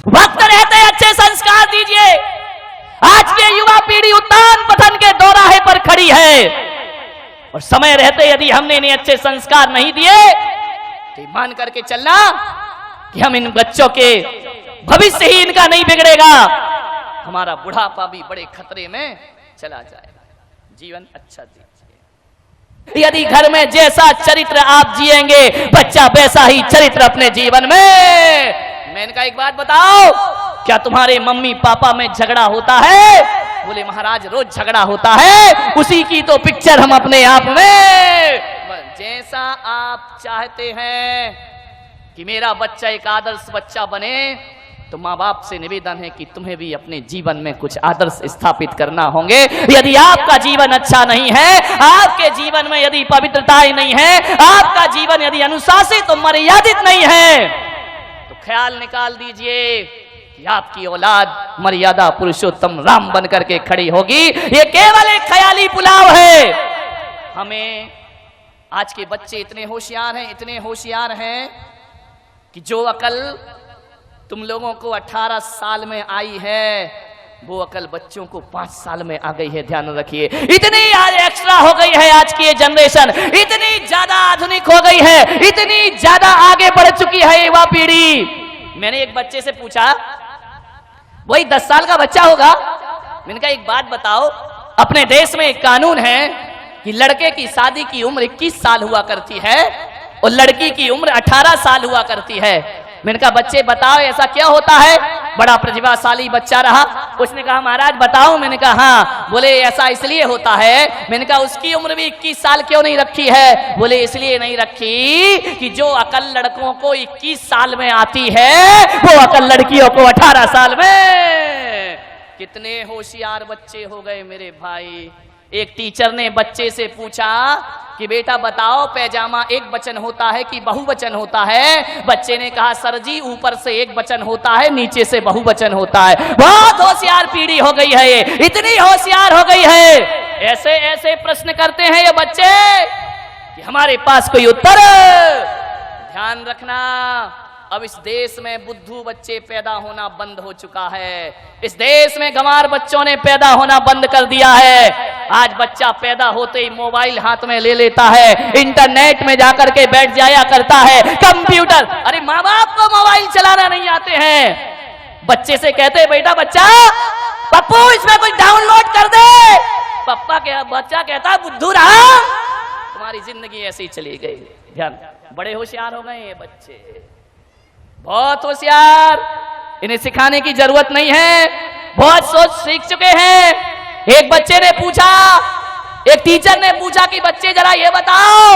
वक्त रहते अच्छे संस्कार दीजिए। आज की युवा पीढ़ी उत्थान पतन के दौराहे पर खड़ी है और समय रहते यदि हमने इन्हें अच्छे संस्कार नहीं दिए तो मान करके चलना कि हम इन बच्चों के भविष्य ही इनका नहीं बिगड़ेगा, हमारा बुढ़ापा भी बड़े खतरे में चला जाएगा। जीवन अच्छा दीजिए। यदि घर में जैसा चरित्र आप जिएंगे बच्चा वैसा ही चरित्र अपने जीवन में। मैं इनका एक बात बताओ, क्या तुम्हारे मम्मी पापा में झगड़ा होता है? बोले महाराज रोज झगड़ा होता है, उसी की तो पिक्चर हम अपने आप में। जैसा आप चाहते हैं कि मेरा बच्चा एक आदर्श बच्चा बने, तो माँ बाप से निवेदन है कि तुम्हें भी अपने जीवन में कुछ आदर्श स्थापित करना होंगे। यदि आपका जीवन अच्छा नहीं है, आपके जीवन में यदि पवित्रताएं नहीं है, आपका जीवन यदि अनुशासित और मर्यादित नहीं है, तो ख्याल निकाल दीजिए कि आपकी औलाद मर्यादा पुरुषोत्तम राम बन करके खड़ी होगी। ये केवल एक ख्याली पुलाव है। हमें आज के बच्चे इतने होशियार हैं कि जो अकल तुम लोगों को 18 साल में आई है वो अकल बच्चों को 5 साल में आ गई है। ध्यान रखिए, इतनी आज एक्स्ट्रा हो गई है आज की ये जनरेशन, इतनी ज्यादा आधुनिक हो गई है, इतनी ज्यादा आगे बढ़ चुकी है युवा पीढ़ी। मैंने एक बच्चे से पूछा, वही 10 साल का बच्चा होगा, मैंने कहा एक बात बताओ, अपने देश में एक कानून है कि लड़के की शादी की उम्र 21 साल हुआ करती है और लड़की की उम्र 18 साल हुआ करती है। मैंने कहा बच्चे बताओ ऐसा क्या होता है? बड़ा प्रतिभाशाली बच्चा रहा, उसने कहा महाराज बताओ। मैंने कहा हाँ। बोले ऐसा इसलिए होता है। मैंने कहा उसकी उम्र भी 21 साल क्यों नहीं रखी है? बोले इसलिए नहीं रखी कि जो अकल लड़कों को 21 साल में आती है वो अकल लड़कियों को 18 साल में। कितने होशियार बच्चे हो गए मेरे भाई। एक टीचर ने बच्चे से पूछा कि बेटा बताओ पैजामा एक वचन होता है कि बहुवचन होता है? बच्चे ने कहा सर जी ऊपर से एक वचन होता है, नीचे से बहुवचन होता है। बहुत होशियार पीढ़ी हो गई है ये, इतनी होशियार हो गई है। ऐसे ऐसे प्रश्न करते हैं ये बच्चे कि हमारे पास कोई उत्तर। ध्यान रखना, अब इस देश में बुद्धू बच्चे पैदा होना बंद हो चुका है। इस देश में गंवार बच्चों ने पैदा होना बंद कर दिया है। आज बच्चा पैदा होते ही मोबाइल हाथ में ले लेता है, इंटरनेट में जाकर के बैठ जाया करता है, कंप्यूटर। अरे माँ बाप को मोबाइल चलाना नहीं आते हैं। बच्चे से कहते हैं बेटा बच्चा पप्पू इसमें कुछ डाउनलोड कर दे, बच्चा कहता है बुद्धू रहा, तुम्हारी जिंदगी ऐसे ही चली गई। ध्यान, बड़े होशियार हो गए ये बच्चे, बहुत होशियार। इन्हें सिखाने की जरूरत नहीं है, बहुत सोच सीख चुके हैं। एक बच्चे ने पूछा, एक टीचर ने पूछा कि बच्चे जरा ये बताओ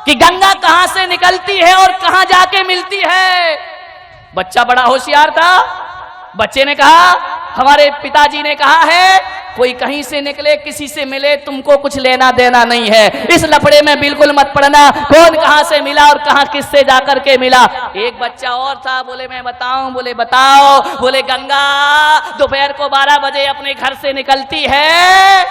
कि गंगा कहां से निकलती है और कहां जाके मिलती है? बच्चा बड़ा होशियार था। बच्चे ने कहा हमारे पिताजी ने कहा है कोई कहीं से निकले किसी से मिले तुमको कुछ लेना देना नहीं है, इस लफड़े में बिल्कुल मत पड़ना, कौन कहां से मिला और कहां किससे जाकर के मिला। एक बच्चा और था, बोले मैं बताऊं? बोले बताओ। बोले गंगा दोपहर को 12 बजे अपने घर से निकलती है।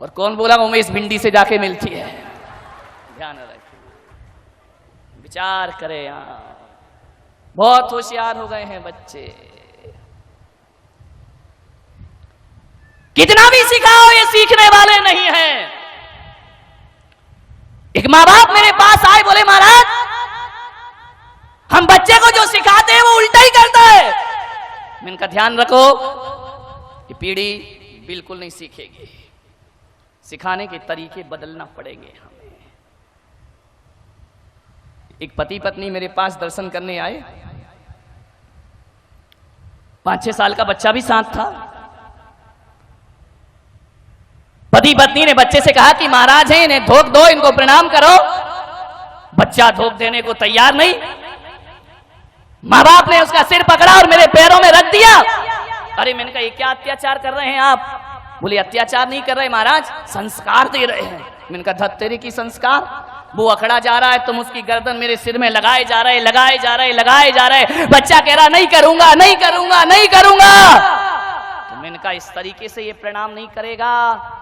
और कौन बोला? उमेश भिंडी से जाके मिलती है। ध्यान रखिए, विचार करें। यहां बहुत होशियार हो गए हैं बच्चे। कितना भी सिखाओ ये सीखने वाले नहीं हैं। एक माँ बाप मेरे पास आए, बोले महाराज हम बच्चे को जो सिखाते हैं वो उल्टा ही करता है। मैंने कहा ध्यान रखो, ये पीढ़ी बिल्कुल नहीं सीखेगी, सिखाने के तरीके बदलना पड़ेंगे हमें। एक पति पत्नी मेरे पास दर्शन करने आए, 5-6 साल का बच्चा भी साथ था। पति पत्नी ने बच्चे से कहा कि महाराज हैं इन्हें धोख दो, इनको प्रणाम करो। बच्चा धोख देने को तैयार नहीं। माँ बाप ने उसका सिर पकड़ा और मेरे पैरों में रख दिया। अरे मैंने कहा ये क्या अत्याचार कर रहे हैं आप? बोले अत्याचार नहीं कर रहे महाराज, संस्कार दे रहे हैं। मैंने कहा धत्तेरी की संस्कार? वो अखड़ा जा रहा है, तुम उसकी गर्दन मेरे सिर में लगाए जा रहे, लगाए जा रहे, लगाए जा रहे। बच्चा कह रहा नहीं करूंगा, नहीं करूंगा, नहीं करूंगा। तो मैंने कहा इस तरीके से ये प्रणाम नहीं करेगा।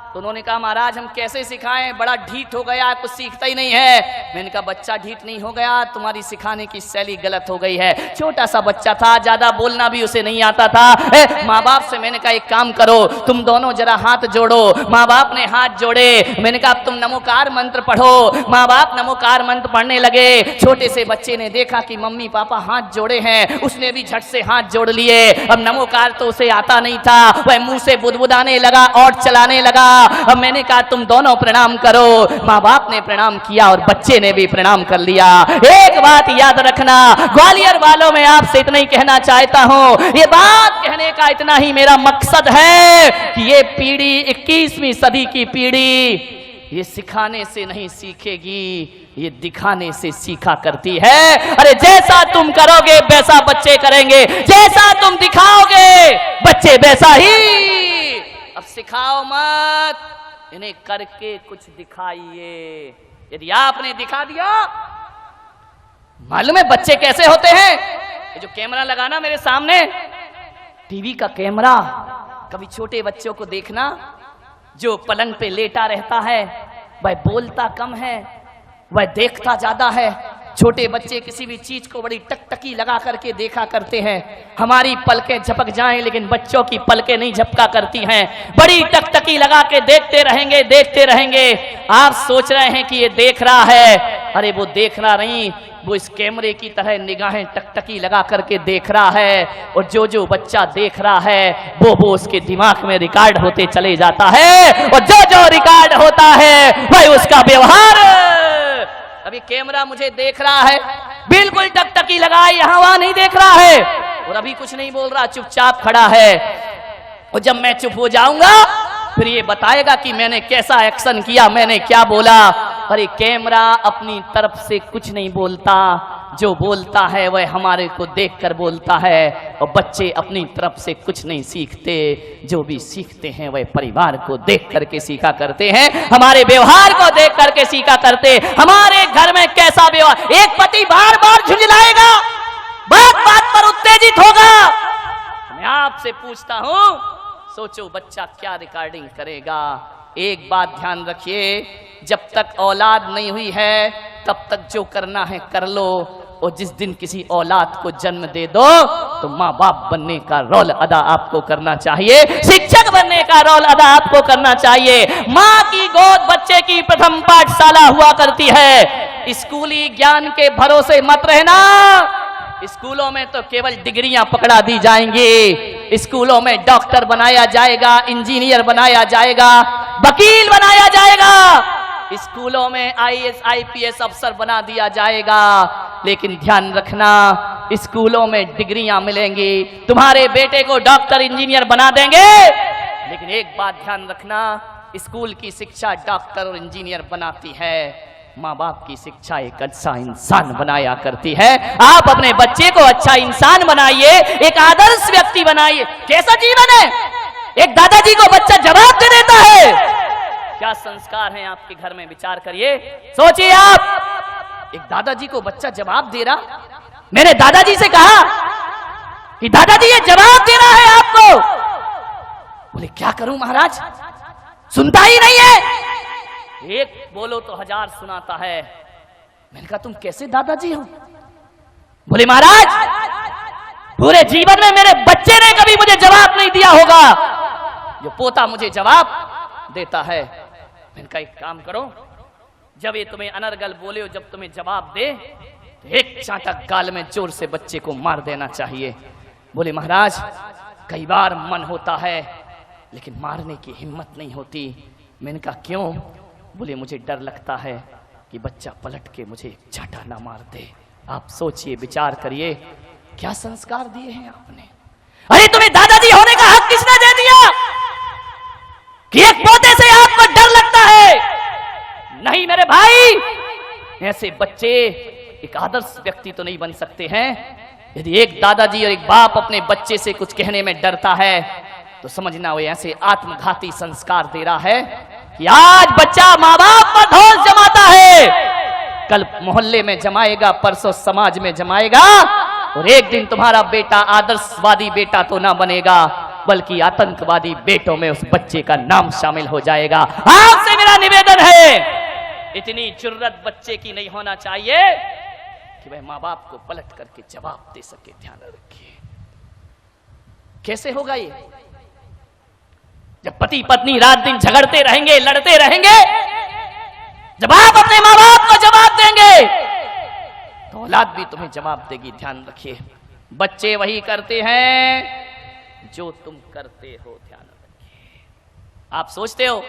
तो उन्होंने कहा महाराज हम कैसे सिखाएं, बड़ा ढीठ हो गया, कुछ सीखता ही नहीं है। मैंने कहा बच्चा ढीठ नहीं हो गया, तुम्हारी सिखाने की शैली गलत हो गई है। छोटा सा बच्चा था, ज्यादा बोलना भी उसे नहीं आता था। माँ बाप से मैंने कहा एक काम करो, तुम दोनों जरा हाथ जोड़ो। माँ बाप ने हाथ जोड़े। मैंने कहा अब तुम नमोकार मंत्र पढ़ो। माँ बाप नमोकार मंत्र पढ़ने लगे। छोटे से बच्चे ने देखा कि मम्मी पापा हाथ जोड़े हैं, उसने भी झट से हाथ जोड़ लिए। अब नमोकार तो उसे आता नहीं था, वह मुंह से बुदबुदाने लगा और चलाने लगा। अब मैंने कहा तुम दोनों प्रणाम करो। माँ बाप ने प्रणाम किया और बच्चे ने भी प्रणाम कर लिया। एक बात याद रखना, ग्वालियर वालों में आपसे इतना ही कहना चाहता हूँ, ये बात कहने का इतना ही मेरा मकसद है कि ये पीढ़ी 21वीं सदी की पीढ़ी ये सिखाने से नहीं सीखेगी, ये दिखाने से सीखा करती है। अरे जैसा तुम करोगे वैसा बच्चे करेंगे, जैसा तुम दिखाओगे बच्चे वैसा ही। अब सिखाओ मत, इन्हें करके कुछ दिखाइए। यदि आपने दिखा दिया, मालूम है बच्चे कैसे होते हैं? ये जो कैमरा लगाना मेरे सामने, टीवी का कैमरा, कभी छोटे बच्चों को देखना जो पलंग पे लेटा रहता है, वह बोलता कम है, वह देखता ज्यादा है। छोटे बच्चे किसी भी चीज को बड़ी टकटकी लगा करके देखा करते हैं। हमारी पलकें झपक जाएं लेकिन बच्चों की पलकें नहीं झपका करती हैं, बड़ी टकटकी लगा के देखते रहेंगे, देखते रहेंगे। आप सोच रहे हैं कि ये देख रहा है, अरे वो देख रहा नहीं, वो इस कैमरे की तरह निगाहें टकटकी लगा करके देख रहा है। और जो जो बच्चा देख रहा है वो उसके दिमाग में रिकॉर्ड होते चले जाता है, और जो जो रिकॉर्ड होता है वह उसका व्यवहार। अभी कैमरा मुझे देख रहा है, बिल्कुल टकटकी लगाई, यहां वहां नहीं देख रहा है, और अभी कुछ नहीं बोल रहा, चुपचाप खड़ा है। और जब मैं चुप हो जाऊंगा फिर ये बताएगा कि मैंने कैसा एक्शन किया, मैंने क्या बोला। अरे कैमरा अपनी तरफ से कुछ नहीं बोलता, जो बोलता है वह हमारे को देखकर बोलता है। और बच्चे अपनी तरफ से कुछ नहीं सीखते, जो भी सीखते हैं वह परिवार को देख करके सीखा करते हैं, हमारे व्यवहार को देख करके सीखा करते। हमारे घर में कैसा व्यवहार, एक पति बार बार झुंझलाएगा, बात बात पर उत्तेजित होगा। मैं आपसे पूछता हूं, सोचो बच्चा क्या रिकॉर्डिंग करेगा। एक बात ध्यान रखिए, जब तक औलाद नहीं हुई है तब तक जो करना है कर लो, और जिस दिन किसी औलाद को जन्म दे दो तो माँ बाप बनने का रोल अदा आपको करना चाहिए, शिक्षक बनने का रोल अदा आपको करना चाहिए। माँ की गोद बच्चे की प्रथम पाठशाला हुआ करती है। स्कूली ज्ञान के भरोसे मत रहना। स्कूलों में तो केवल डिग्रियां पकड़ा दी जाएंगी, स्कूलों में डॉक्टर बनाया जाएगा, इंजीनियर बनाया जाएगा, वकील बनाया जाएगा, स्कूलों में आईएएस आईपीएस अफसर बना दिया जाएगा। लेकिन ध्यान रखना, स्कूलों में डिग्रियां मिलेंगी, तुम्हारे बेटे को डॉक्टर इंजीनियर बना देंगे, लेकिन एक बात ध्यान रखना, स्कूल की शिक्षा डॉक्टर और इंजीनियर बनाती है, माँ बाप की शिक्षा एक अच्छा इंसान बनाया करती है। आप अपने बच्चे को अच्छा इंसान बनाइए, एक आदर्श व्यक्ति बनाइए। कैसा जीवन है? एक दादाजी को बच्चा जवाब दे देता है, क्या संस्कार हैं आपके घर में? विचार करिए, सोचिए आप। एक दादाजी को बच्चा जवाब दे रहा। मैंने दादाजी से कहा कि दादाजी ये जवाब दे रहा है आपको। बोले क्या करूं महाराज, सुनता ही नहीं है, एक बोलो तो 1000 सुनाता है। मैंने कहा तुम कैसे दादाजी हो? बोले महाराज पूरे जीवन में मेरे बच्चे ने कभी मुझे जवाब नहीं दिया होगा, जो पोता मुझे जवाब देता है। मैंने कहा एक काम करो, जब ये तुम्हें अनर्गल बोले, जब तुम्हें जवाब दे तो एक चांटा गाल में जोर से बच्चे को मार देना चाहिए। बोले महाराज कई बार मन होता है लेकिन मारने की हिम्मत नहीं होती। मैंने कहा क्यों? बोले मुझे डर लगता है कि बच्चा पलट के मुझे एक चांटा ना मार दे। आप सोचिए, विचार करिए, क्या संस्कार दिए हैं आपने। अरे तुम्हें दादाजी होने का हक किसने दे दिया कि एक पोते से आपको डर लगता है? नहीं मेरे भाई, ऐसे बच्चे एक आदर्श व्यक्ति तो नहीं बन सकते हैं। यदि एक दादाजी और एक बाप अपने बच्चे से कुछ कहने में डरता है तो समझना वो ऐसे आत्मघाती संस्कार दे रहा है कि आज बच्चा माँ बाप पर ढोल जमाता है, कल मोहल्ले में जमाएगा, परसों समाज में जमाएगा, और एक दिन तुम्हारा बेटा आदर्शवादी बेटा तो ना बनेगा, बल्कि आतंकवादी बेटों में उस बच्चे का नाम शामिल हो जाएगा। आपसे मेरा निवेदन है, इतनी जुर्रत बच्चे की नहीं होना चाहिए कि वह माँ बाप को पलट करके जवाब दे सके। ध्यान रखिए, कैसे होगा ये? जब पति पत्नी रात दिन झगड़ते रहेंगे, लड़ते रहेंगे, जब आप अपने माँ बाप को जवाब देंगे तो औलाद भी तुम्हें जवाब देगी। ध्यान रखिए, बच्चे वही करते हैं जो तुम करते हो। ध्यान रखिए, आप सोचते हो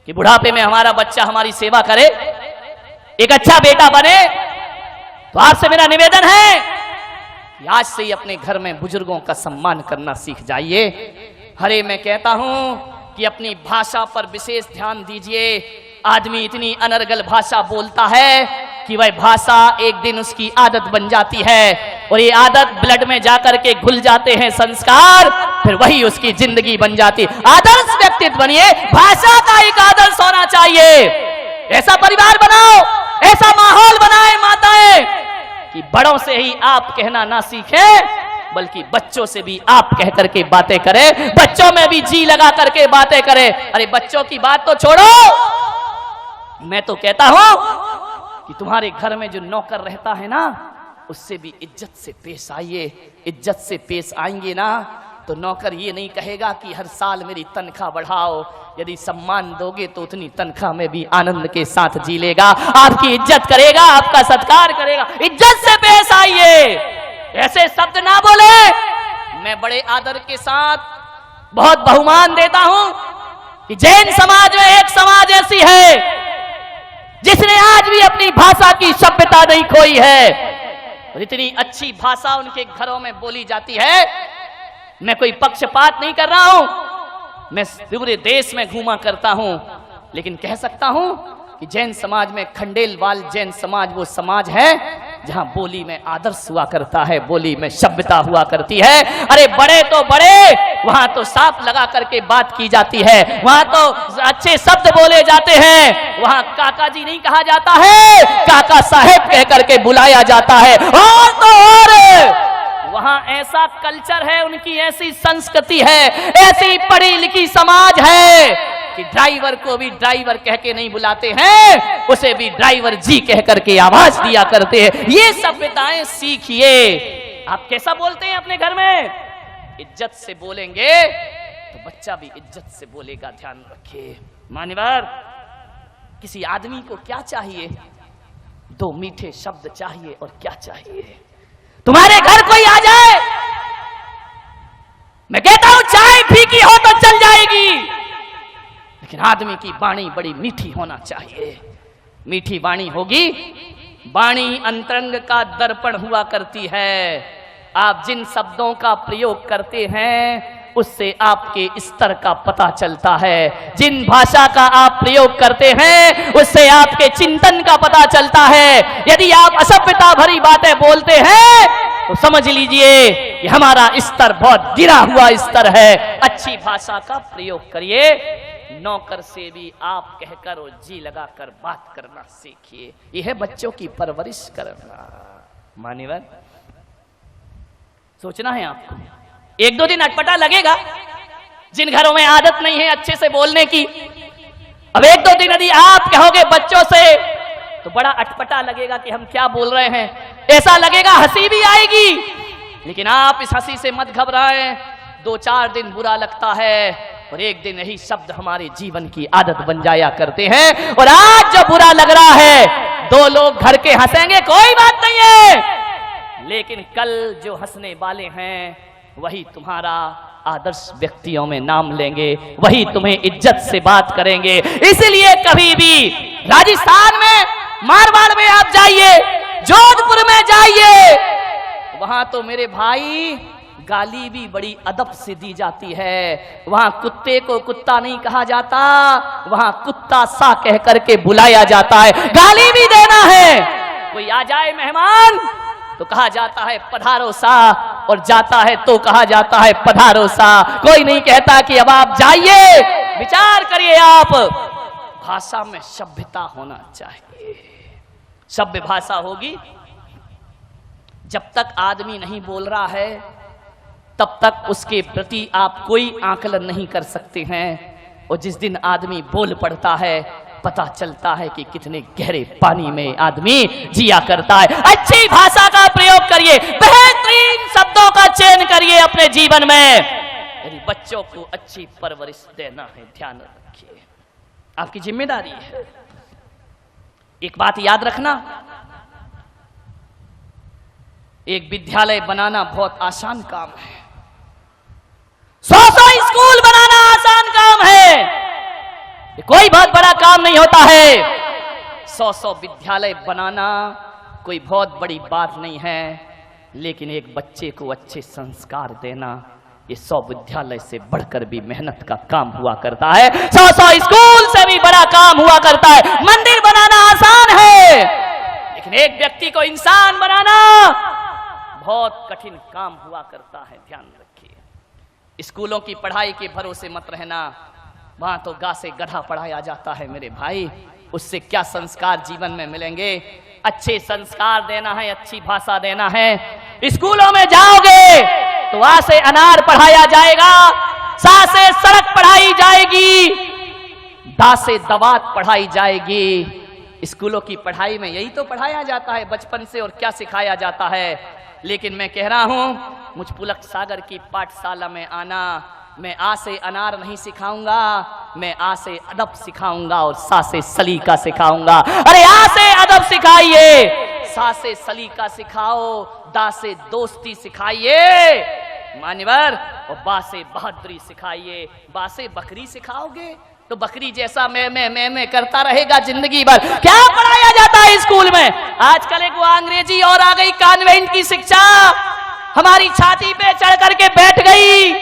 कि बुढ़ापे में हमारा बच्चा हमारी सेवा करे, एक अच्छा बेटा बने, तो आपसे मेरा निवेदन है कि आज से ही अपने घर में बुजुर्गों का सम्मान करना सीख जाइए। अरे मैं कहता हूं कि अपनी भाषा पर विशेष ध्यान दीजिए। आदमी इतनी अनर्गल भाषा बोलता है कि वह भाषा एक दिन उसकी आदत बन जाती है, और ये आदत ब्लड में जाकर के घुल जाते हैं संस्कार, फिर वही उसकी जिंदगी बन जाती। आदर्श व्यक्तित्व बनिए, भाषा का एक आदर्श होना चाहिए। ऐसा परिवार बनाओ, ऐसा माहौल बनाए माताएं कि बड़ों से ही आप कहना ना सीखें, बल्कि बच्चों से भी आप कह करके बातें करें, बच्चों में भी जी लगा करके बातें करें। अरे बच्चों की बात तो छोड़ो, मैं तो कहता हूं कि तुम्हारे घर में जो नौकर रहता है ना, उससे भी इज्जत से पेश आइए। इज्जत से पेश आएंगे ना तो नौकर ये नहीं कहेगा कि हर साल मेरी तनख्वाह बढ़ाओ। यदि सम्मान दोगे तो उतनी तनख्वाह में भी आनंद के साथ जी लेगा, आपकी इज्जत करेगा, आपका सत्कार करेगा। इज्जत से पेश आइए, ऐसे शब्द ना बोले। मैं बड़े आदर के साथ बहुत बहुमान देता हूं कि जैन समाज में एक समाज ऐसी है जिसने आज भी अपनी भाषा की सभ्यता नहीं खोई है, और इतनी अच्छी भाषा उनके घरों में बोली जाती है। मैं कोई पक्षपात नहीं कर रहा हूं, मैं पूरे देश में घूमा करता हूं, लेकिन कह सकता हूं कि जैन समाज में खंडेलवाल जैन समाज वो समाज है जहां बोली में आदर्श हुआ करता है, बोली में सभ्यता हुआ करती है। अरे बड़े तो बड़े, वहां तो साफ लगा करके बात की जाती है, वहां तो अच्छे शब्द बोले जाते हैं, वहां काका जी नहीं कहा जाता है, काका साहेब कह करके बुलाया जाता है। और तो और वहां ऐसा कल्चर है, उनकी ऐसी संस्कृति है, ऐसी पढ़ी लिखी समाज है कि ड्राइवर को भी ड्राइवर कह के नहीं बुलाते हैं, उसे भी ड्राइवर जी कह करके आवाज दिया करते हैं। ये सभ्यताएं सीखिए। आप कैसा बोलते हैं अपने घर में? इज्जत से बोलेंगे तो बच्चा भी इज्जत से बोलेगा। ध्यान रखिए मान्यवर, किसी आदमी को क्या चाहिए? दो मीठे शब्द चाहिए, और क्या चाहिए? तुम्हारे घर कोई आ जाए, मैं कहता हूं चाय फीकी हो तो चल जाएगी, लेकिन आदमी की वाणी बड़ी मीठी होना चाहिए। मीठी वाणी होगी, वाणी अंतरंग का दर्पण हुआ करती है। आप जिन शब्दों का प्रयोग करते हैं उससे आपके स्तर का पता चलता है। जिन भाषा का आप प्रयोग करते हैं उससे आपके चिंतन का पता चलता है। यदि आप असभ्यता भरी बातें बोलते हैं तो समझ लीजिए कि हमारा स्तर बहुत गिरा हुआ स्तर है। अच्छी भाषा का प्रयोग करिए। नौकर से भी आप कहकर और जी लगाकर बात करना सीखिए। यह है बच्चों की परवरिश करना। मान्यवर, सोचना है आपको। एक दो दिन अटपटा लगेगा जिन घरों में आदत नहीं है अच्छे से बोलने की। अब एक दो दिन यदि आप कहोगे बच्चों से तो बड़ा अटपटा लगेगा कि हम क्या बोल रहे हैं, ऐसा लगेगा, हंसी भी आएगी। लेकिन आप इस हंसी से मत घबराएं। दो चार दिन बुरा लगता है और एक दिन यही शब्द हमारे जीवन की आदत बन जाया करते हैं। और आज जो बुरा लग रहा है, दो लोग घर के हंसेंगे, कोई बात नहीं है, लेकिन कल जो हंसने वाले हैं वही तुम्हारा आदर्श व्यक्तियों में नाम लेंगे, वही तुम्हें इज्जत से बात करेंगे। इसलिए कभी भी राजस्थान में, मारवाड़ में आप जाइए, जोधपुर में जाइए, वहां तो मेरे भाई गाली भी बड़ी अदब से दी जाती है। वहां कुत्ते को कुत्ता नहीं कहा जाता, वहां कुत्ता सा कह करके बुलाया जाता है। गाली भी देना है। कोई आ जाए मेहमान तो कहा जाता है पधारो सा, और जाता है तो कहा जाता है पधारो सा। कोई नहीं कहता कि अब आप जाइए। विचार करिए आप, भाषा में सभ्यता होना चाहिए। सभ्य भाषा होगी। जब तक आदमी नहीं बोल रहा है तब तक उसके प्रति आप कोई आकलन नहीं कर सकते हैं। और जिस दिन आदमी बोल पड़ता है, पता चलता है कि कितने गहरे पानी में आदमी जिया करता है। अच्छी भाषा का प्रयोग करिए, बेहतरीन शब्दों का चयन करिए अपने जीवन में। यदि बच्चों को अच्छी परवरिश देना है, ध्यान रखिए, आपकी जिम्मेदारी है। एक बात याद रखना, एक विद्यालय बनाना बहुत आसान काम है, 100 स्कूल बनाना आसान काम है, ये कोई बहुत बड़ा काम नहीं होता है। 100 विद्यालय बनाना कोई बहुत बड़ी बात नहीं है, लेकिन एक बच्चे को अच्छे संस्कार देना ये 100 विद्यालय से बढ़कर भी मेहनत का काम हुआ करता है, 100 स्कूल से भी बड़ा काम हुआ करता है। मंदिर बनाना आसान है, लेकिन एक व्यक्ति को इंसान बनाना बहुत कठिन काम हुआ करता है, ध्यान रखिए। स्कूलों की पढ़ाई के भरोसे मत रहना, वहां तो गा से गधा पढ़ाया जाता है मेरे भाई, उससे क्या संस्कार जीवन में मिलेंगे। अच्छे संस्कार देना है, अच्छी भाषा देना है। स्कूलों में जाओगे तो आ से अनार पढ़ाया जाएगा, सा से सड़क पढ़ाई जाएगी, दा से दवात पढ़ाई जाएगी। स्कूलों की पढ़ाई में यही तो पढ़ाया जाता है बचपन से, और क्या सिखाया जाता है। लेकिन मैं कह रहा हूं, मुझ पुलक सागर की पाठशाला में आना, मैं आ से अनार नहीं सिखाऊंगा, मैं आ से अदब सिखाऊंगा और सा से सलीका सिखाऊंगा। अरे आ से अदब सिखाइए, सा से सलीका सिखाओ, दा से दोस्ती सिखाइए मान्यवर, और बा से बहादुरी सिखाइए। बा से बकरी सिखाओगे तो बकरी जैसा मैं करता रहेगा जिंदगी भर। क्या पढ़ाया जाता है स्कूल में आजकल? एक वो अंग्रेजी और आ गई, कॉन्वेंट की शिक्षा हमारी छाती पे चढ़ करके बैठ गई।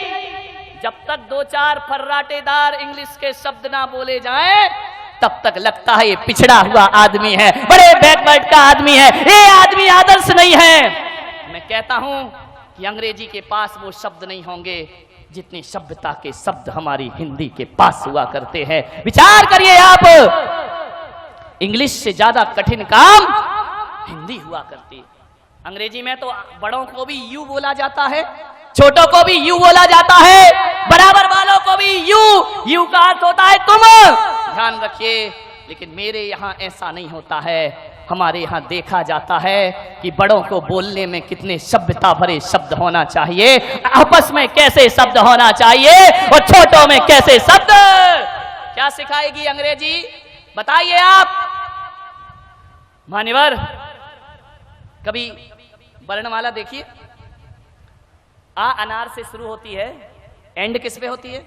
जब तक 2-4 फर्राटेदार इंग्लिश के शब्द ना बोले जाएं, तब तक लगता है ये पिछड़ा हुआ आदमी है, बड़े बैकवर्ड का आदमी है, ये आदमी आदर्श नहीं है। मैं कहता हूं कि अंग्रेजी के पास वो शब्द नहीं होंगे जितनी सभ्यता के शब्द हमारी हिंदी के पास हुआ करते हैं। विचार करिए आप, इंग्लिश से ज्यादा कठिन काम हिंदी हुआ करती। अंग्रेजी में तो बड़ों को भी यू बोला जाता है, छोटों को भी यू बोला जाता है, बराबर वालों को भी यू का अर्थ होता है तुम, ध्यान रखिए। लेकिन मेरे यहाँ ऐसा नहीं होता है। हमारे यहाँ देखा जाता है कि बड़ों को बोलने में कितने सभ्यता भरे शब्द होना चाहिए, आपस में कैसे शब्द होना चाहिए, और छोटों में कैसे शब्द। क्या सिखाएगी अंग्रेजी बताइए आप मान्यवर? कभी वर्णमाला देखिए, आ अनार से शुरू होती है, एंड किस पे होती है?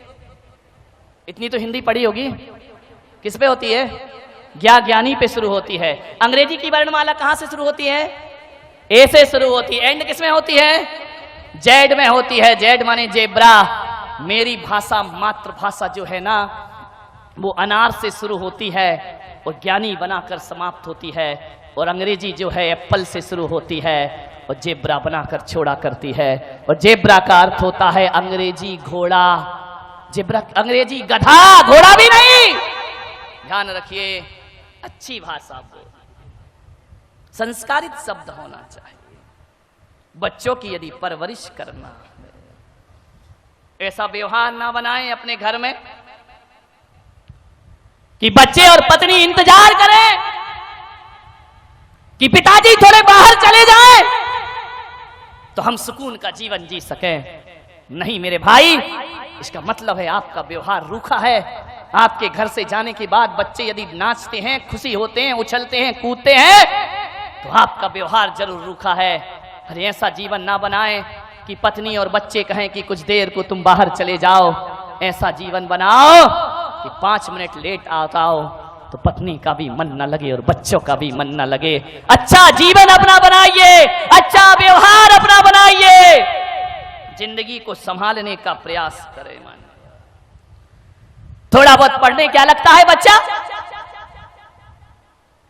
इतनी तो हिंदी पढ़ी होगी, किस पे होती है? ज्ञानी पे शुरू होती है। अंग्रेजी की वर्णमाला कहां से शुरू होती है? ए से शुरू होती है। एंड किस में होती है? जेड में होती है। जेड माने जेब्रा। मेरी भाषा, मातृभाषा जो है ना, वो अनार से शुरू होती है और ज्ञानी बनाकर समाप्त होती है, और अंग्रेजी जो है एप्पल से शुरू होती है और जेब्रा बनाकर छोड़ा करती है। और जेब्रा का अर्थ होता है अंग्रेजी घोड़ा। जेब्रा अंग्रेजी गधा, घोड़ा भी नहीं। ध्यान रखिए, अच्छी भाषा बोल, संस्कारित शब्द होना चाहिए। बच्चों की यदि परवरिश करना, ऐसा व्यवहार ना बनाएं अपने घर में कि बच्चे और पत्नी इंतजार करें कि पिताजी थोड़े बाहर चले जाएं तो हम सुकून का जीवन जी सकें। नहीं मेरे भाई, इसका मतलब है आपका व्यवहार रूखा है। आपके घर से जाने के बाद बच्चे यदि नाचते हैं, खुशी होते हैं, उछलते हैं, कूदते हैं, तो आपका व्यवहार जरूर रूखा है। अरे ऐसा जीवन ना बनाएं कि पत्नी और बच्चे कहें कि कुछ देर को तुम बाहर चले जाओ। ऐसा जीवन बनाओ कि 5 मिनट लेट आता हो तो पत्नी का भी मन न लगे और बच्चों का भी मन न लगे। अच्छा जीवन अपना बनाइए, अच्छा व्यवहार अपना बनाइए, जिंदगी को संभालने का प्रयास करें। मान थोड़ा बहुत पढ़ने क्या लगता है बच्चा?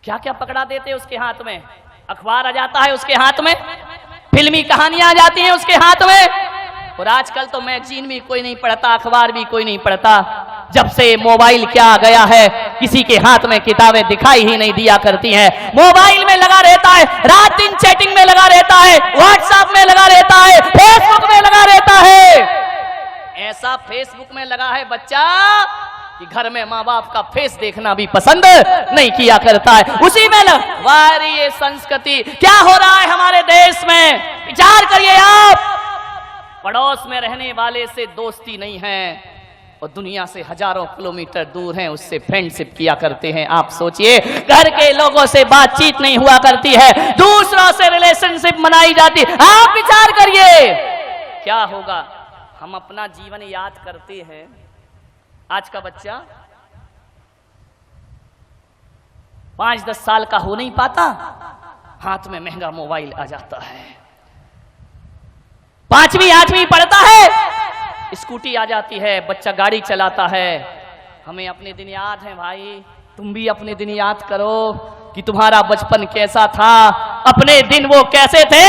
क्या क्या पकड़ा देते हैं उसके हाथ में? अखबार आ जाता है उसके हाथ में, फिल्मी कहानियां आ जाती हैं उसके हाथ में, और आजकल तो मैगजीन भी कोई नहीं पढ़ता, अखबार भी कोई नहीं पढ़ता। जब से मोबाइल क्या आ गया है, किसी के हाथ में किताबें दिखाई ही नहीं दिया करती हैं। मोबाइल में लगा रहता है, रात दिन चैटिंग में लगा रहता है, व्हाट्सएप में लगा रहता है, फेसबुक में लगा रहता है। फेसबुक में लगा है बच्चा कि घर में माँ बाप का फेस देखना भी पसंद नहीं किया करता है। उसी में वारी ये संस्कृति क्या हो रहा है हमारे देश में, विचार करिए आप। पड़ोस में रहने वाले से दोस्ती नहीं है और दुनिया से हजारों किलोमीटर दूर हैं उससे फ्रेंडशिप किया करते हैं। आप सोचिए, घर के लोगों से बातचीत नहीं हुआ करती है, दूसरों से रिलेशनशिप मनाई जाती। आप विचार करिए क्या होगा। हम अपना जीवन याद करते हैं, आज का बच्चा 5-10 साल का हो नहीं पाता, हाथ में महंगा मोबाइल आ जाता है। 5वीं 8वीं पढ़ता है, स्कूटी आ जाती है, बच्चा गाड़ी चलाता है। हमें अपने दिन याद है भाई, तुम भी अपने दिन याद करो कि तुम्हारा बचपन कैसा था, अपने दिन वो कैसे थे।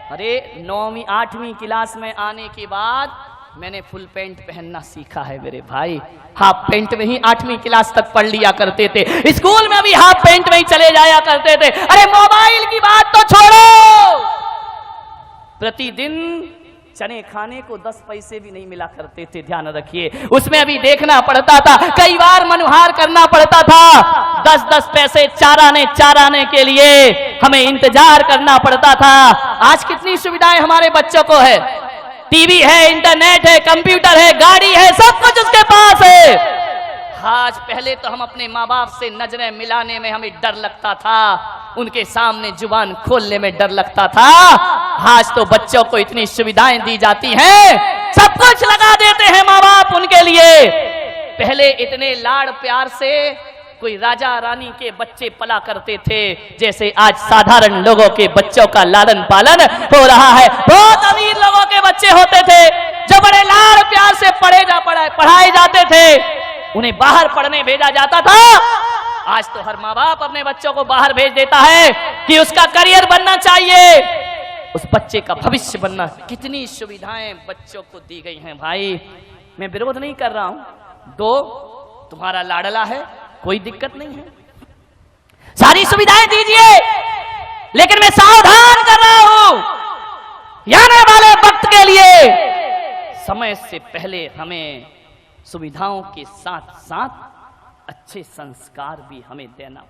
अरे 9वीं 8वीं क्लास में आने के बाद मैंने फुल पैंट पहनना सीखा है मेरे भाई। हाफ पैंट में ही 8वीं क्लास तक पढ़ लिया करते थे, स्कूल में भी हाफ पैंट में ही चले जाया करते थे। अरे मोबाइल की बात तो छोड़ो, प्रतिदिन चने खाने को 10 पैसे भी नहीं मिला करते थे, ध्यान रखिए। उसमें अभी देखना पड़ता था, कई बार मनुहार करना पड़ता था। 10-10 पैसे चाराने के लिए हमें इंतजार करना पड़ता था। आज कितनी सुविधाएं हमारे बच्चों को है, टीवी है, इंटरनेट है, कंप्यूटर है, गाड़ी है, सब कुछ उसके पास है। आज पहले तो हम अपने माँ बाप से नजरें मिलाने में हमें डर लगता था, उनके सामने जुबान खोलने में डर लगता था। आज तो बच्चों को इतनी सुविधाएं दी जाती हैं, सब कुछ लगा देते हैं माँ बाप उनके लिए। पहले इतने लाड़ प्यार से कोई राजा रानी के बच्चे पला करते थे, जैसे आज साधारण लोगों के बच्चों का लालन पालन हो रहा है। बहुत अमीर लोगों के बच्चे होते थे जो बड़े लाड़ प्यार से पढ़ाए जाते थे, उन्हें बाहर पढ़ने भेजा जाता था। आज तो हर माँ बाप अपने बच्चों को बाहर भेज देता है कि उसका करियर बनना चाहिए, उस बच्चे का भविष्य बनना। कितनी सुविधाएं बच्चों को दी गई हैं भाई, मैं विरोध नहीं कर रहा हूं। दो, तुम्हारा लाडला है, कोई दिक्कत नहीं है, सारी सुविधाएं दीजिए, लेकिन मैं सावधान कर रहा हूं, आने वाले वक्त के लिए समय से पहले हमें सुविधाओं के साथ साथ अच्छे संस्कार भी हमें देना